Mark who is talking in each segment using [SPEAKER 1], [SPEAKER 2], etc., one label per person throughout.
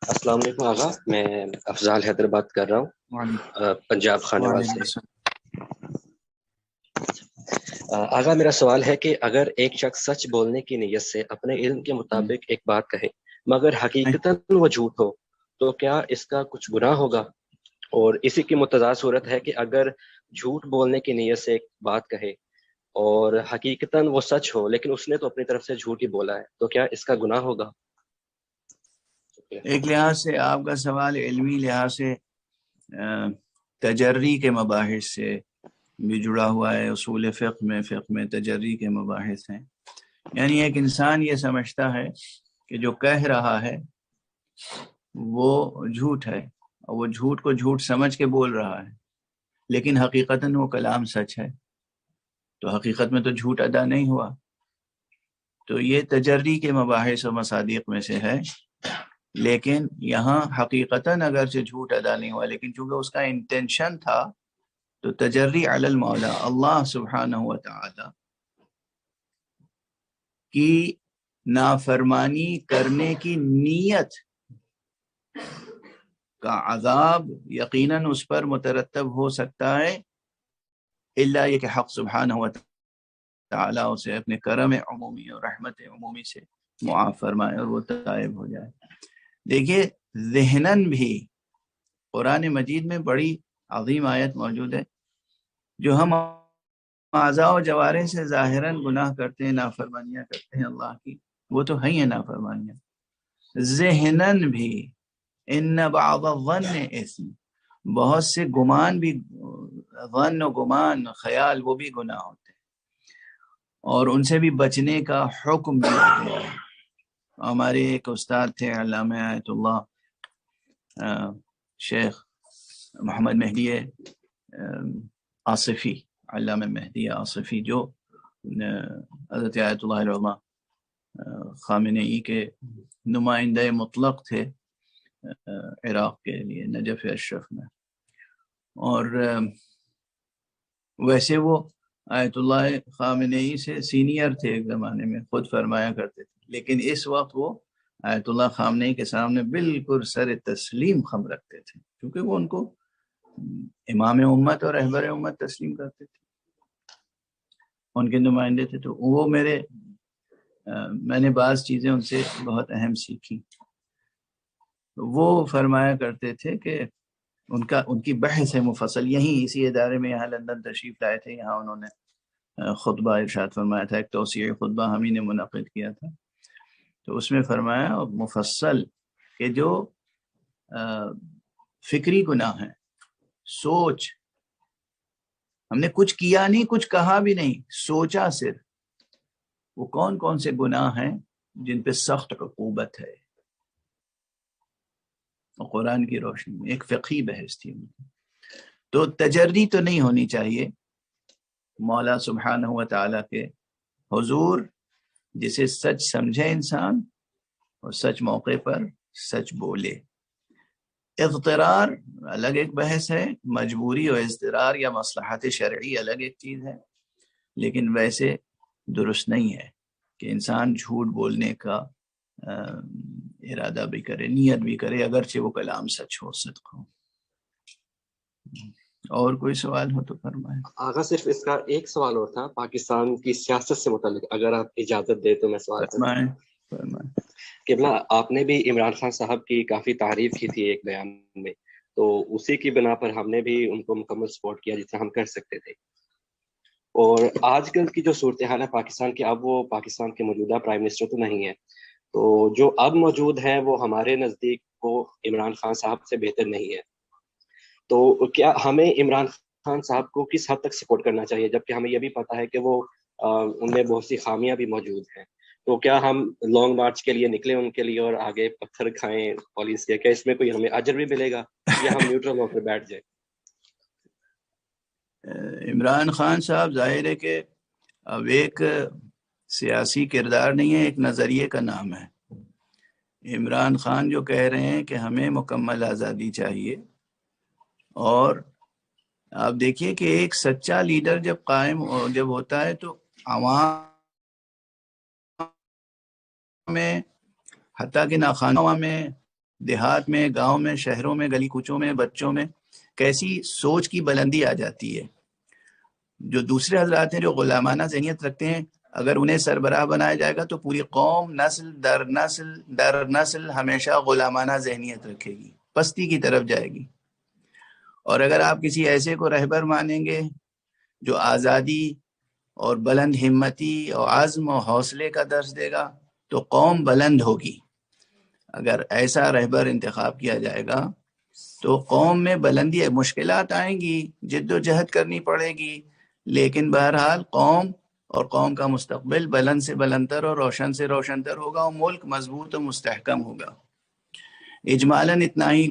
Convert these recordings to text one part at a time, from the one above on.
[SPEAKER 1] السلام علیکم آغا، میں افضال حیدرآباد کر رہا ہوں، پنجاب خانیوال سے۔ آغا میرا سوال ہے کہ اگر ایک شخص سچ بولنے کی نیت سے اپنے علم کے مطابق ایک بات کہے مگر حقیقتاً وہ جھوٹ ہو تو کیا اس کا کچھ گناہ ہوگا؟ اور اسی کی متضاد صورت ہے کہ اگر جھوٹ بولنے کی نیت سے ایک بات کہے اور حقیقتاً وہ سچ ہو لیکن اس نے تو اپنی طرف سے جھوٹ ہی بولا ہے، تو کیا اس کا گناہ ہوگا؟
[SPEAKER 2] ایک لحاظ سے آپ کا سوال علمی لحاظ سے تجری کے مباحث سے بھی جڑا ہوا ہے۔ اصول فقہ میں تجری کے مباحث ہیں، یعنی ایک انسان یہ سمجھتا ہے کہ جو کہہ رہا ہے وہ جھوٹ ہے اور وہ جھوٹ کو جھوٹ سمجھ کے بول رہا ہے، لیکن حقیقتاً وہ کلام سچ ہے، تو حقیقت میں تو جھوٹ ادا نہیں ہوا۔ تو یہ تجری کے مباحث و مصادیق میں سے ہے، لیکن یہاں حقیقتاً اگرچہ جھوٹ ادا نہیں ہوا لیکن چونکہ اس کا انٹینشن تھا تو تجری علی المولا، اللہ سبحانہ و تعالی کی نافرمانی کرنے کی نیت کا عذاب یقیناً اس پر مترتب ہو سکتا ہے، الا یہ کہ حق سبحانہ و تعالی اسے اپنے کرم عمومی اور رحمت عمومی سے معاف فرمائے اور وہ تائب ہو جائے۔ دیکھیے ذہناً بھی قرآن مجید میں بڑی عظیم آیت موجود ہے، جو ہم اعضاء و جوارح سے ظاہراً گناہ کرتے ہیں، نافرمانیاں کرتے ہیں اللہ کی، وہ تو ہیں نافرمانیاں، ذہناً بھی ان بعض الظن اثم، بہت سے گمان بھی، ظن و گمان خیال وہ بھی گناہ ہوتے ہیں، اور ان سے بھی بچنے کا حکم دیا گیا ہے۔ ہمارے ایک استاد تھے علامہ آیت اللہ شیخ محمد مہدی آصفی، علامہ مہدی آصفی، جو حضرت آیت اللہ العظمہ خامنئی کے نمائندہ مطلق تھے عراق کے لیے، نجف اشرف میں، اور ویسے وہ آیت اللہ خامنئی سے سینئر تھے ایک زمانے میں، خود فرمایا کرتے تھے، لیکن اس وقت وہ آیت اللہ خامنئی کے سامنے بالکل سر تسلیم خم رکھتے تھے، کیونکہ وہ ان کو امام امت اور رہبر امت تسلیم کرتے تھے، ان کے نمائندے تھے۔ تو وہ میں نے بعض چیزیں ان سے بہت اہم سیکھی۔ وہ فرمایا کرتے تھے کہ ان کی بحث ہے مفصل، یہیں اسی ادارے میں، یہاں لندن تشریف لائے تھے، یہاں انہوں نے خطبہ ارشاد فرمایا تھا، ایک توسیعی خطبہ ہم ہی نے منعقد کیا تھا، تو اس میں فرمایا مفصل کہ جو فکری گناہ ہیں، سوچ، ہم نے کچھ کیا نہیں، کچھ کہا بھی نہیں، سوچا صرف، وہ کون کون سے گناہ ہیں جن پہ سخت عقوبت ہے، قرآن کی روشنی میں ایک فقہی بحث تھی۔ تو تجری تو نہیں ہونی چاہیے مولا سبحانہ و تعالیٰ کے حضور، جسے سچ سمجھے انسان اور سچ موقع پر سچ بولے۔ اضطرار الگ ایک بحث ہے، مجبوری اور اضطرار یا مصلحت شرعی الگ ایک چیز ہے، لیکن ویسے درست نہیں ہے کہ انسان جھوٹ بولنے کا ارادہ بھی کرے، نیت بھی کرے، اگرچہ وہ کلام سچ ہو، صدق ہو۔ اور کوئی سوال ہو تو فرمائیں۔
[SPEAKER 1] آغا صرف اس کا ایک سوال اور تھا پاکستان کی سیاست سے متعلق، اگر آپ اجازت دے تو میں سوال کروں۔
[SPEAKER 2] فرمائیں۔
[SPEAKER 1] قبلہ، آپ نے بھی عمران خان صاحب کی کافی تعریف کی تھی ایک بیان میں، تو اسی کی بنا پر ہم نے بھی ان کو مکمل سپورٹ کیا جتنا ہم کر سکتے تھے۔ اور آج کل کی جو صورتحال ہے پاکستان کی، اب وہ پاکستان کے موجودہ پرائم منسٹر تو نہیں ہے، تو جو اب موجود ہیں وہ ہمارے نزدیک وہ عمران خان صاحب سے بہتر نہیں ہے، تو کیا ہمیں عمران خان صاحب کو کس حد تک سپورٹ کرنا چاہیے، جبکہ ہمیں یہ بھی پتا ہے کہ وہ ان میں بہت سی خامیاں بھی موجود ہیں؟ تو کیا ہم لانگ مارچ کے لیے نکلیں ان کے لیے اور آگے پتھر کھائیں پولیس کے، کیا اس میں کوئی ہمیں اجر بھی ملے گا، یا ہم نیوٹرل ہو کر بیٹھ جائیں؟
[SPEAKER 2] عمران خان صاحب ظاہر ہے کہ اب ایک سیاسی کردار نہیں ہے، ایک نظریے کا نام ہے۔ عمران خان جو کہہ رہے ہیں کہ ہمیں مکمل آزادی چاہیے، اور آپ دیکھیے کہ ایک سچا لیڈر جب ہوتا ہے تو عوام میں، حتیٰ کہ ناخواندہ میں، دیہات میں، گاؤں میں، شہروں میں، گلی کوچوں میں، بچوں میں کیسی سوچ کی بلندی آ جاتی ہے. جو دوسرے حضرات ہیں جو غلامانہ ذہنیت رکھتے ہیں، اگر انہیں سربراہ بنایا جائے گا تو پوری قوم نسل در نسل ہمیشہ غلامانہ ذہنیت رکھے گی، پستی کی طرف جائے گی. اور اگر آپ کسی ایسے کو رہبر مانیں گے جو آزادی اور بلند ہمتی اور عزم و حوصلے کا درس دے گا تو قوم بلند ہوگی. اگر ایسا رہبر انتخاب کیا جائے گا تو قوم میں بلندی ہے. مشکلات آئیں گی، جد و جہد کرنی پڑے گی، لیکن بہرحال قوم اور قوم کا مستقبل بلند سے بلندتر اور روشن سے روشنتر ہوگا، اور ملک مضبوط و مستحکم ہوگا. اجمالاً اتنا ہی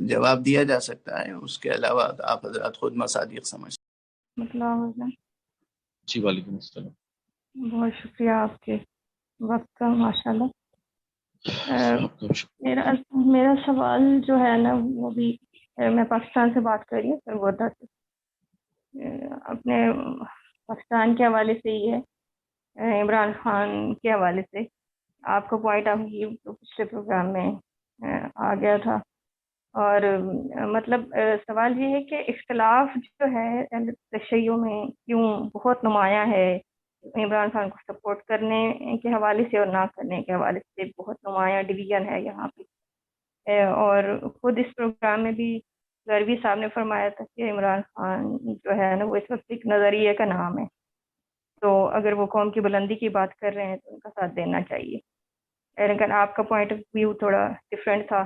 [SPEAKER 2] جواب دیا جا سکتا ہے. اس کے علاوہ آپ حضرات خود مصادیق سمجھ.
[SPEAKER 3] جی وعلیکم السلام.
[SPEAKER 4] بہت شکریہ آپ کے وقت کا، ماشاء اللہ. میرا سوال جو ہے نا وہ بھی میں پاکستان سے بات کر رہی ہوں، وہ اپنے پاکستان کے حوالے سے ہی ہے، عمران خان کے حوالے سے. آپ کا پوائنٹ آف ویو تو پچھلے پروگرام میں آ گیا تھا، اور مطلب سوال یہ ہے کہ اختلاف جو ہے تشیعوں میں کیوں بہت نمایاں ہے. عمران خان کو سپورٹ کرنے کے حوالے سے اور نہ کرنے کے حوالے سے بہت نمایاں ڈویژن ہے یہاں پہ. اور خود اس پروگرام میں بھی غربی صاحب نے فرمایا تھا کہ عمران خان جو ہے نا وہ اس وقت ایک نظریے کا نام ہے، تو اگر وہ قوم کی بلندی کی بات کر رہے ہیں تو ان کا ساتھ دینا چاہیے. لیکن آپ کا پوائنٹ آف ویو تھوڑا ڈفرینٹ تھا،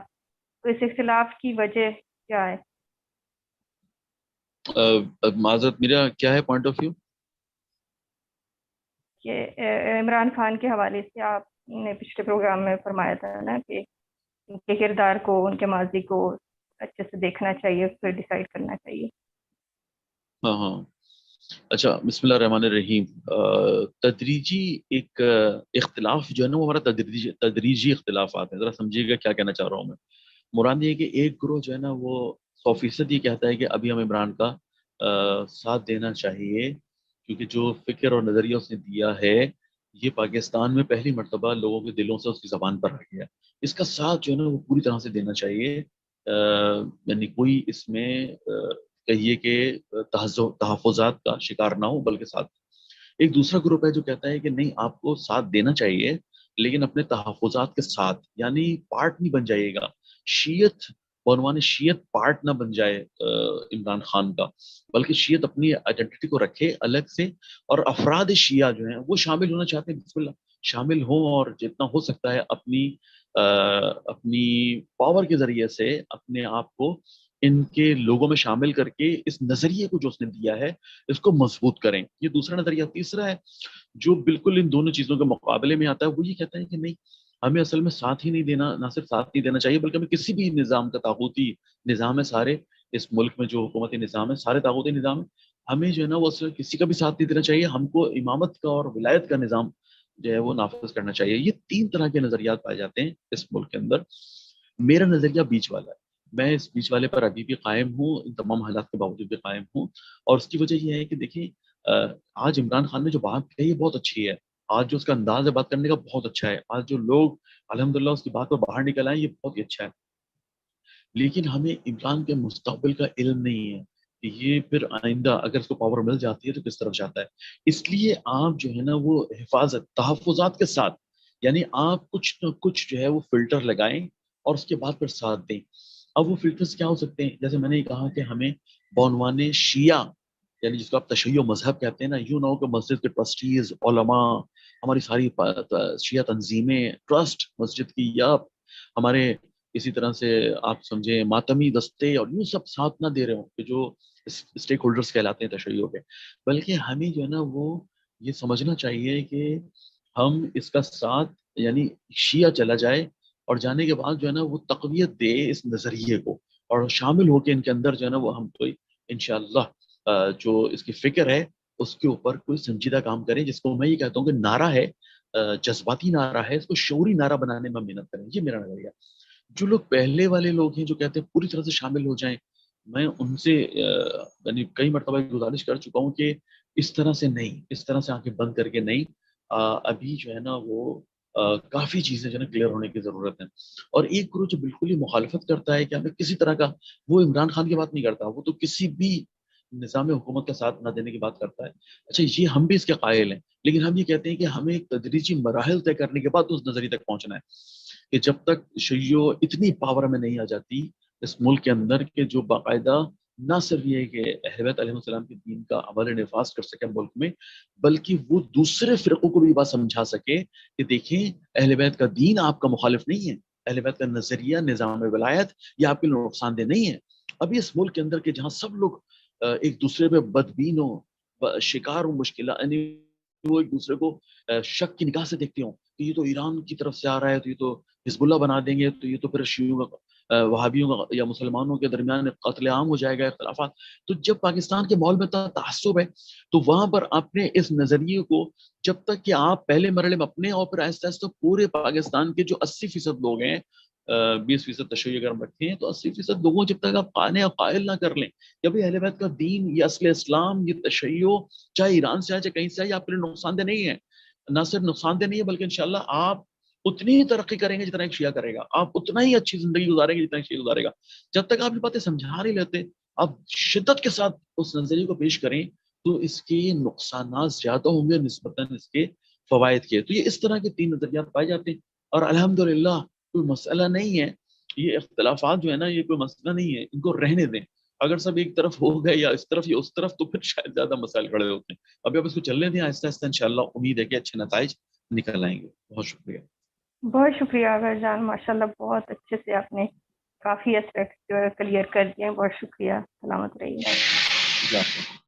[SPEAKER 4] تو اس اختلاف کی وجہ کیا ہے؟
[SPEAKER 3] معذرت، میرا کیا ہے پوائنٹ آف ویو؟
[SPEAKER 4] کہ عمران خان کے حوالے سے آپ نے پچھلے پروگرام میں فرمایا تھا نا کہ ان کے کردار کو، ان کے ماضی کو اچھے سے دیکھنا چاہیے، پھر ڈیسائیڈ کرنا چاہیے.
[SPEAKER 3] ہاں اچھا، بسم اللہ الرحمن الرحیم. تدریجی ایک اختلاف جو ہے نا وہ ہمارا تدریجی اختلافات ہیں. ذرا سمجھیے گا کیا کہنا چاہ رہا ہوں میں. مراد یہ ہے کہ ایک گروہ جو ہے نا وہ 100% یہ کہتا ہے کہ ابھی ہم عمران کا ساتھ دینا چاہیے، کیونکہ جو فکر اور نظریہ اس نے دیا ہے یہ پاکستان میں پہلی مرتبہ لوگوں کے دلوں سے اس کی زبان پر آ گیا. اس کا ساتھ جو ہے نا وہ پوری طرح سے دینا چاہیے. یعنی کوئی اس میں کہیے کہ تحفظات کا شکار نہ ہو، بلکہ ساتھ. ایک دوسرا گروپ ہے جو کہتا ہے کہ نہیں، آپ کو ساتھ دینا چاہیے لیکن اپنے تحفظات کے ساتھ، یعنی پارٹ نہیں بن جائے گا، شیعت بعنوان شیعت پارٹ نہ بن جائے عمران خان کا، بلکہ شیعت اپنی آئیڈینٹی کو رکھے الگ سے، اور افراد شیعہ جو ہیں وہ شامل ہونا چاہتے ہیں، بسم اللہ شامل ہوں، اور جتنا ہو سکتا ہے اپنی پاور کے ذریعے سے اپنے آپ کو ان کے لوگوں میں شامل کر کے اس نظریے کو جو اس نے دیا ہے اس کو مضبوط کریں. یہ دوسرا نظریہ. تیسرا ہے جو بالکل ان دونوں چیزوں کے مقابلے میں آتا ہے، وہ یہ کہتا ہے کہ نہیں، ہمیں اصل میں ساتھ ہی نہیں دینا، نہ صرف ساتھ نہیں دینا چاہیے بلکہ ہمیں کسی بھی نظام کا، طاغوتی نظام ہے سارے اس ملک میں، جو حکومتی نظام ہے سارے طاغوتی نظام ہے، ہمیں جو ہے نا وہ کسی کا بھی ساتھ نہیں دینا چاہیے. ہم کو امامت کا اور ولایت کا نظام جو ہے وہ نافذ کرنا چاہیے. یہ 3 طرح کے نظریات پائے جاتے ہیں اس ملک کے اندر. میرا نظریہ بیچ والا ہے. میں اس بیچ والے پر ابھی بھی قائم ہوں، ان تمام حالات کے باوجود بھی قائم ہوں. اور اس کی وجہ یہ ہے کہ دیکھیں، آج عمران خان نے جو بات کہی ہے بہت اچھی ہے. آج جو اس کا انداز ہے بات کرنے کا بہت اچھا ہے. آج جو لوگ الحمدللہ اس کی بات پر باہر نکل آئے یہ بہت ہی اچھا ہے. لیکن ہمیں عمران کے مستقبل کا علم نہیں ہے کہ یہ پھر آئندہ اگر اس کو پاور مل جاتی ہے تو کس طرف جاتا ہے. اس لیے آپ جو ہے نا وہ حفاظت، تحفظات کے ساتھ، یعنی آپ کچھ نہ کچھ جو ہے وہ فلٹر لگائیں اور اس کے بعد پھر ساتھ دیں. اب وہ فلٹرز کیا ہو سکتے ہیں؟ جیسے میں نے کہا کہ ہمیں بعنوان شیعہ، یعنی جس کو آپ تشیع مذہب کہتے ہیں نا، یوں نہ ہو کہ مسجد کے ٹرسٹیز، علماء، ہماری ساری شیعہ تنظیمیں، ٹرسٹ مسجد کی، یا ہمارے اسی طرح سے آپ سمجھیں ماتمی دستے اور یوں سب ساتھ نہ دے رہے ہوں کہ جو اسٹیک ہولڈرز کہلاتے ہیں تشیع کے، بلکہ ہمیں جو ہے نا وہ یہ سمجھنا چاہیے کہ ہم اس کا ساتھ، یعنی شیعہ چلا جائے اور جانے کے بعد جو ہے نا وہ تقویت دے اس نظریے کو، اور شامل ہو کے ان کے اندر جو ہے نا وہ ہم کوئی انشاءاللہ جو اس کی فکر ہے اس کے اوپر کوئی سنجیدہ کام کریں، جس کو میں یہ کہتا ہوں کہ نعرہ ہے، جذباتی نعرہ ہے، اس کو شعوری نعرہ بنانے میں محنت کریں. یہ میرا نظریہ. جو لوگ پہلے والے لوگ ہیں جو کہتے ہیں پوری طرح سے شامل ہو جائیں، میں ان سے یعنی کئی مرتبہ گزارش کر چکا ہوں کہ اس طرح سے نہیں، اس طرح سے آنکھیں بند کر کے نہیں. ابھی جو ہے نا وہ کافی چیزیں جو ہے کلیئر ہونے کی ضرورت ہے. اور ایک گروہ جو بالکل ہی مخالفت کرتا ہے کہ ہمیں کسی طرح کا، وہ عمران خان کی بات نہیں کرتا، وہ تو کسی بھی نظام حکومت کا ساتھ نہ دینے کی بات کرتا ہے. اچھا یہ ہم بھی اس کے قائل ہیں، لیکن ہم یہ کہتے ہیں کہ ہمیں ایک تدریجی مراحل طے کرنے کے بعد اس نظریے تک پہنچنا ہے کہ جب تک شیعہ اتنی پاور میں نہیں آ جاتی اس ملک کے اندر کہ جو باقاعدہ نہ صرف یہ کہ اہل بیت علیہ السلام کے دین کا عمل نفاذ کر سکے ملک میں، بلکہ وہ دوسرے فرقوں کو بھی یہ بات سمجھا سکے کہ دیکھیں اہل بیت کا دین آپ کا مخالف نہیں ہے، اہل بیت کا نظریہ نظام ولایت یہ آپ کے لیے نقصان دہ نہیں ہے. ابھی اس ملک کے اندر کہ جہاں سب لوگ ایک دوسرے پہ بدبین ہو، شکار ہوں مشکلات، یعنی وہ ایک دوسرے کو شک کی نگاہ سے دیکھتے ہوں کہ یہ تو ایران کی طرف سے آ رہا ہے، تو یہ تو حزب اللہ بنا دیں گے، تو یہ تو پھر شیعوں کا وہابیوں کا یا مسلمانوں کے درمیان قتل عام ہو جائے گا، اختلافات. تو جب پاکستان کے ماحول میں تعصب ہے تو وہاں پر اپنے اس نظریے کو جب تک کہ آپ پہلے مرحلے میں اپنے اور پھر آہستہ آہستہ پورے پاکستان کے جو 80% لوگ ہیں، 20% تشیع اگر ہم رکھیں تو 80% لوگوں جب تک آپ قانے اور قائل نہ کر لیں کہ ابھی اہل بیت کا دین، یہ اصل اسلام، یہ تشیع چاہے ایران سے آئے چاہے کہیں سے آئے، آپ کے لیے نقصان دہ نہیں ہے. نہ صرف نقصان دہ نہیں ہے بلکہ انشاءاللہ آپ اتنی ہی ترقی کریں گے جتنا ایک شیعہ کرے گا، آپ اتنا ہی اچھی زندگی گزاریں گے جتنا ایک شیعہ گزارے گا. جب تک آپ یہ باتیں سمجھا نہیں لیتے، آپ شدت کے ساتھ اس نظریے کو پیش کریں تو اس کے نقصانات زیادہ ہوں گے نسبتاً اس کے فوائد کے. تو یہ اس طرح کے 3 نظریات پائے جاتے ہیں اور الحمدللہ کوئی مسئلہ نہیں ہے. یہ اختلافات جو ہے نا یہ کوئی مسئلہ نہیں ہے، ان کو رہنے دیں. اگر سب ایک طرف ہو گئے یا اس طرف یا اس طرف تو پھر شاید زیادہ مسائل کھڑے ہوتے ہیں. ابھی آپ اس کو چلنے دیں آہستہ آہستہ، انشاءاللہ امید ہے کہ اچھے نتائج نکل آئیں گے. بہت شکریہ.
[SPEAKER 4] بہت شکریہ آغا جان، ماشاءاللہ بہت اچھے سے آپ نے کافی اسپیکٹ کلیئر کر دیے ہیں. بہت شکریہ، سلامت رہیے.